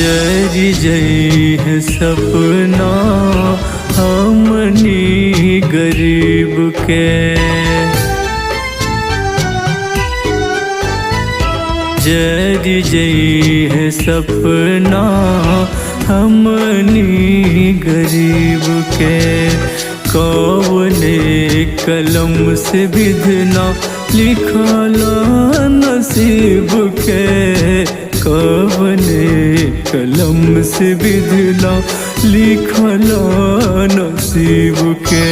जरी जई है सपना हमनी गरीब के। जरी जई है सपना हमनी गरीब के। कौने कलम से विधना लिखला नसीब के। कौने कलम से विधना लिखला नसीब के।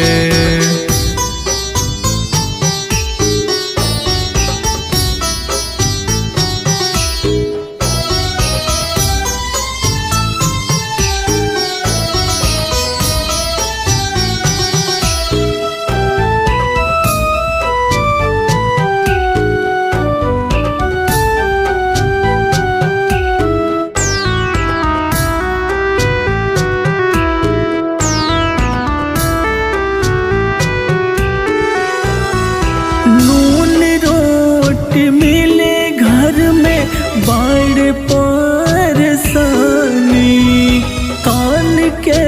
नून रोटी मिले घर में बाढ़ परेशानी। कान के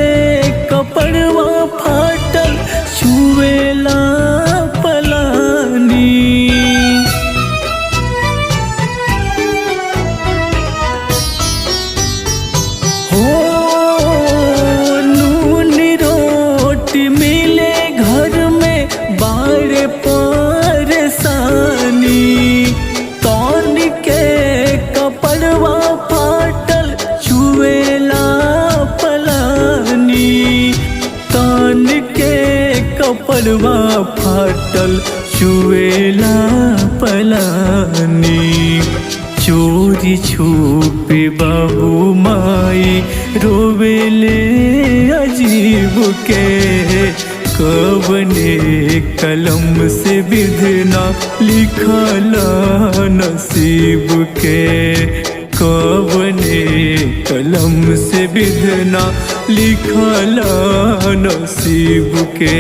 कपड़वा फाटल छुएला पलानी। हो नून रोटी मिले घर में बाढ़ परेशानी। कान के कपड़वा फाटल छुएला पलानी। कान के कपड़वा फाटल छुएला पलानी। चोरी छुपे बाबू माई रोवेले अजीब के। कवने कलम से विधना लिखला नसीब के। कवने कलम से विधना लिखला नसीब के।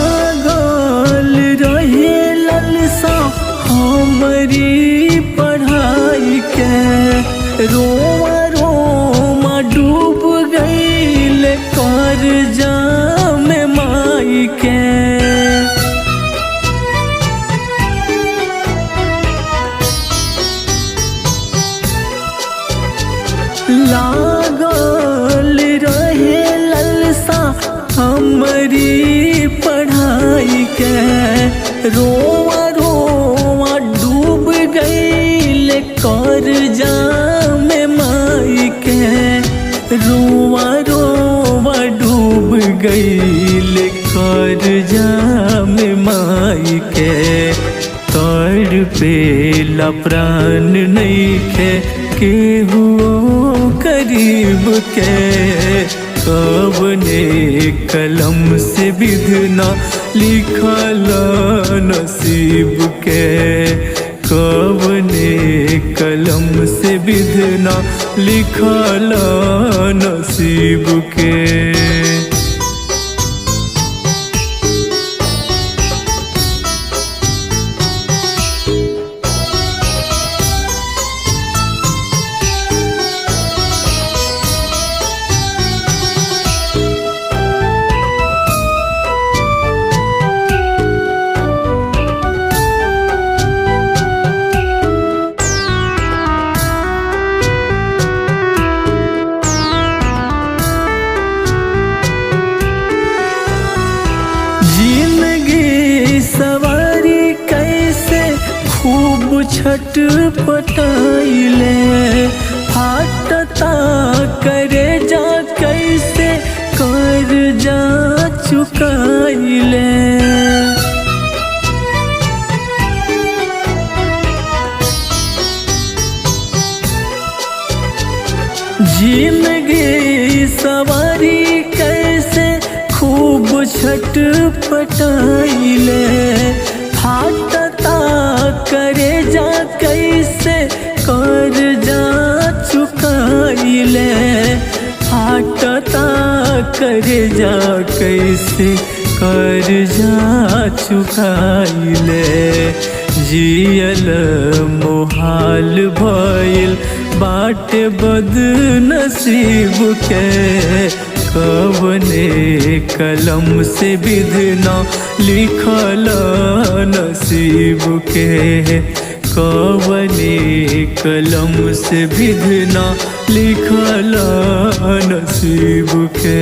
लागल रहे ललसा हमारी पढ़ाई के। रोमा रोमा डूब गईल कर्जा में माई के। लागल रहे ललसा हमारी पढ़ाई के। रोवा रोवा डूब गईल कर्जा में माई के। रोवा रोवा डूब गईल कर्जा में माई के। तड़पेला प्राण नइखे केहू करीब के। कवने कलम से विधना लिखला नसीब के। कवने कलम से विधना लिखला नसीब के। सवारी कैसे खूब छटपटाइले। फाटता करे जा कैसे कर जा चुकाइले। जिंदगी सवारी कैसे खूब छटपटाइले, फाटता करे जा कैसे कर जा चुकाइले, फाटता करे जा कैसे कर जा चुकाइले। जियल मोहाल भइल बाटे बदनसीब के, कवने कलम से विधना लिखल नसीब के, कवने कलम से विधना लिखल नसीब के।